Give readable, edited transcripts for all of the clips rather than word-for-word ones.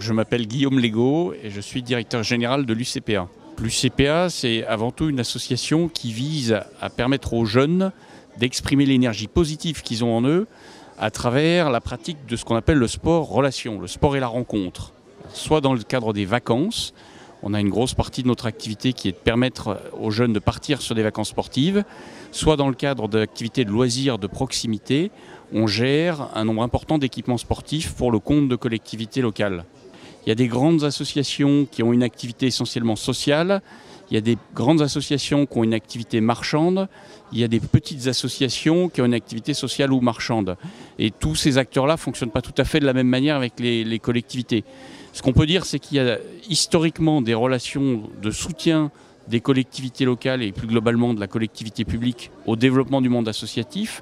Je m'appelle Guillaume Legault et je suis directeur général de l'UCPA. L'UCPA, c'est avant tout une association qui vise à permettre aux jeunes d'exprimer l'énergie positive qu'ils ont en eux à travers la pratique de ce qu'on appelle le sport-relation, le sport et la rencontre. Soit dans le cadre des vacances, on a une grosse partie de notre activité qui est de permettre aux jeunes de partir sur des vacances sportives, soit dans le cadre d'activités de loisirs de proximité, on gère un nombre important d'équipements sportifs pour le compte de collectivités locales. Il y a des grandes associations qui ont une activité essentiellement sociale, il y a des grandes associations qui ont une activité marchande, il y a des petites associations qui ont une activité sociale ou marchande. Et tous ces acteurs-là ne fonctionnent pas tout à fait de la même manière avec les collectivités. Ce qu'on peut dire, c'est qu'il y a historiquement des relations de soutien des collectivités locales et plus globalement de la collectivité publique au développement du monde associatif,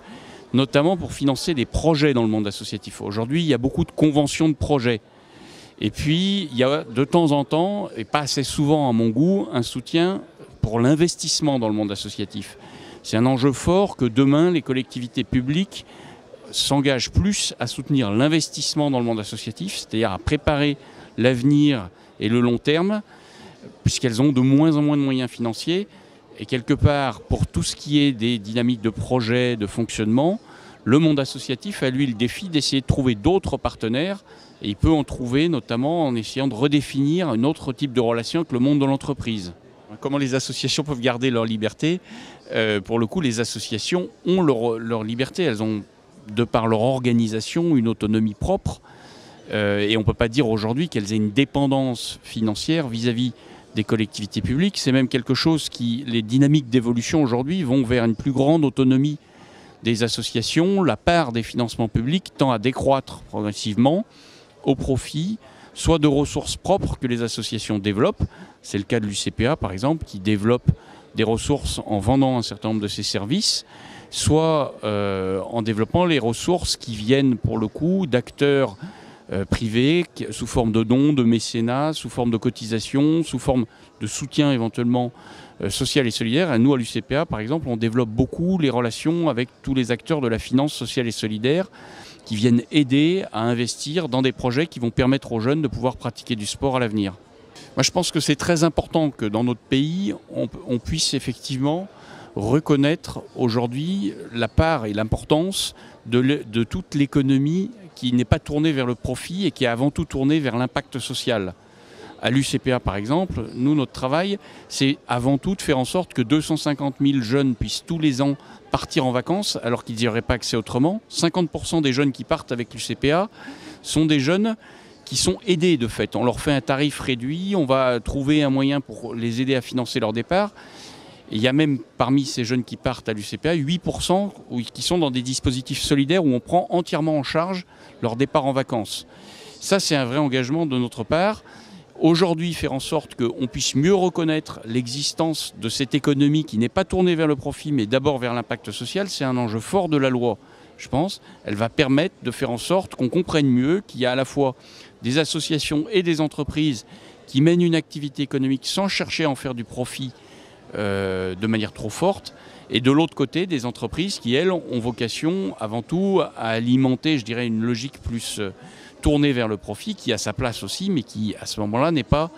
notamment pour financer des projets dans le monde associatif. Aujourd'hui, il y a beaucoup de conventions de projets. Et puis, il y a de temps en temps, et pas assez souvent à mon goût, un soutien pour l'investissement dans le monde associatif. C'est un enjeu fort que demain, les collectivités publiques s'engagent plus à soutenir l'investissement dans le monde associatif, c'est-à-dire à préparer l'avenir et le long terme, puisqu'elles ont de moins en moins de moyens financiers. Et quelque part, pour tout ce qui est des dynamiques de projet, de fonctionnement, le monde associatif a lui le défi d'essayer de trouver d'autres partenaires. Et il peut en trouver notamment en essayant de redéfinir un autre type de relation que le monde de l'entreprise. Comment les associations peuvent garder leur liberté ? Pour le coup, les associations ont leur liberté. Elles ont, de par leur organisation, une autonomie propre. Et on ne peut pas dire aujourd'hui qu'elles aient une dépendance financière vis-à-vis des collectivités publiques. C'est même quelque chose qui, les dynamiques d'évolution aujourd'hui vont vers une plus grande autonomie des associations. La part des financements publics tend à décroître progressivement au profit soit de ressources propres que les associations développent. C'est le cas de l'UCPA par exemple, qui développe des ressources en vendant un certain nombre de ses services, soit en développant les ressources qui viennent pour le coup d'acteurs privés sous forme de dons, de mécénat, sous forme de cotisations, sous forme de soutien éventuellement social et solidaire. Et nous, à l'UCPA, par exemple, on développe beaucoup les relations avec tous les acteurs de la finance sociale et solidaire qui viennent aider à investir dans des projets qui vont permettre aux jeunes de pouvoir pratiquer du sport à l'avenir. Moi, je pense que c'est très important que dans notre pays, on puisse effectivement reconnaître aujourd'hui la part et l'importance de toute l'économie qui n'est pas tournée vers le profit et qui est avant tout tournée vers l'impact social. À l'UCPA, par exemple, nous, notre travail, c'est avant tout de faire en sorte que 250 000 jeunes puissent tous les ans partir en vacances alors qu'ils n'y auraient pas accès autrement. 50% des jeunes qui partent avec l'UCPA sont des jeunes qui sont aidés de fait. On leur fait un tarif réduit, on va trouver un moyen pour les aider à financer leur départ. Et il y a même parmi ces jeunes qui partent à l'UCPA, 8% qui sont dans des dispositifs solidaires où on prend entièrement en charge leur départ en vacances. Ça, c'est un vrai engagement de notre part. Aujourd'hui, faire en sorte qu'on puisse mieux reconnaître l'existence de cette économie qui n'est pas tournée vers le profit, mais d'abord vers l'impact social, c'est un enjeu fort de la loi, je pense. Elle va permettre de faire en sorte qu'on comprenne mieux qu'il y a à la fois des associations et des entreprises qui mènent une activité économique sans chercher à en faire du profit de manière trop forte, et de l'autre côté, des entreprises qui, elles, ont vocation avant tout à alimenter, je dirais, une logique plus tournée vers le profit, qui a sa place aussi, mais qui, à ce moment-là, n'est pas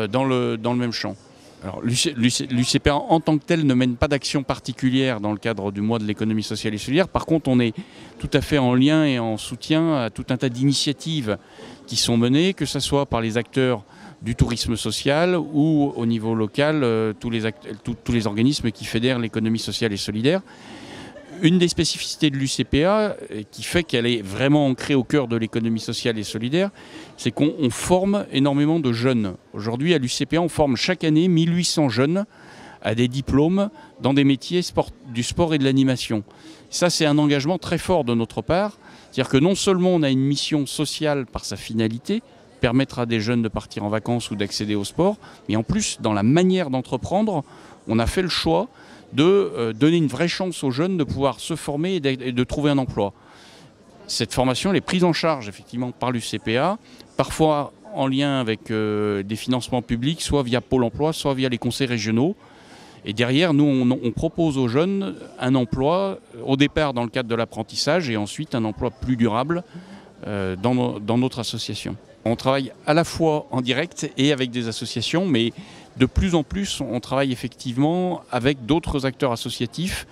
dans le même champ. Alors, l'UCPA, en tant que tel, ne mène pas d'action particulière dans le cadre du mois de l'économie sociale et solidaire. Par contre, on est tout à fait en lien et en soutien à tout un tas d'initiatives qui sont menées, que ce soit par les acteurs du tourisme social ou au niveau local, tous les organismes qui fédèrent l'économie sociale et solidaire. Une des spécificités de l'UCPA, qui fait qu'elle est vraiment ancrée au cœur de l'économie sociale et solidaire, c'est qu'on forme énormément de jeunes. Aujourd'hui, à l'UCPA, on forme chaque année 1800 jeunes à des diplômes dans des métiers du sport et de l'animation. Ça, c'est un engagement très fort de notre part. C'est-à-dire que non seulement on a une mission sociale par sa finalité, permettre à des jeunes de partir en vacances ou d'accéder au sport, mais en plus, dans la manière d'entreprendre, on a fait le choix de donner une vraie chance aux jeunes de pouvoir se former et de trouver un emploi. Cette formation, elle est prise en charge effectivement par l'UCPA, parfois en lien avec des financements publics, soit via Pôle emploi, soit via les conseils régionaux. Et derrière, nous, on propose aux jeunes un emploi, au départ dans le cadre de l'apprentissage, et ensuite un emploi plus durable dans notre association. On travaille à la fois en direct et avec des associations, mais de plus en plus, on travaille effectivement avec d'autres acteurs associatifs,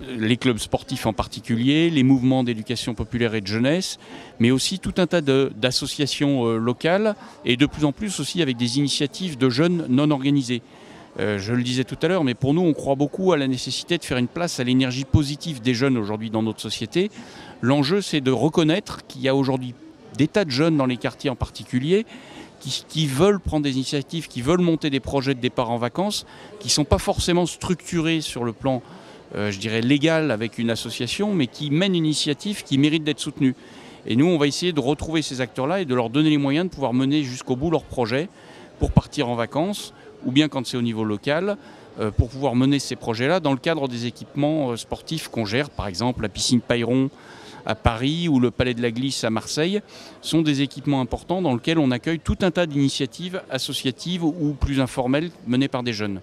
les clubs sportifs en particulier, les mouvements d'éducation populaire et de jeunesse, mais aussi tout un tas d'associations locales et de plus en plus aussi avec des initiatives de jeunes non organisés. Je le disais tout à l'heure, mais pour nous, on croit beaucoup à la nécessité de faire une place à l'énergie positive des jeunes aujourd'hui dans notre société. L'enjeu, c'est de reconnaître qu'il y a aujourd'hui des tas de jeunes dans les quartiers en particulier qui veulent prendre des initiatives, qui veulent monter des projets de départ en vacances, qui ne sont pas forcément structurés sur le plan, je dirais, légal avec une association, mais qui mènent une initiative qui mérite d'être soutenue. Et nous, on va essayer de retrouver ces acteurs-là et de leur donner les moyens de pouvoir mener jusqu'au bout leur projet pour partir en vacances, ou bien quand c'est au niveau local, pour pouvoir mener ces projets-là dans le cadre des équipements sportifs qu'on gère, par exemple la piscine Pailleron à Paris ou le Palais de la Glisse à Marseille, sont des équipements importants dans lesquels on accueille tout un tas d'initiatives associatives ou plus informelles menées par des jeunes.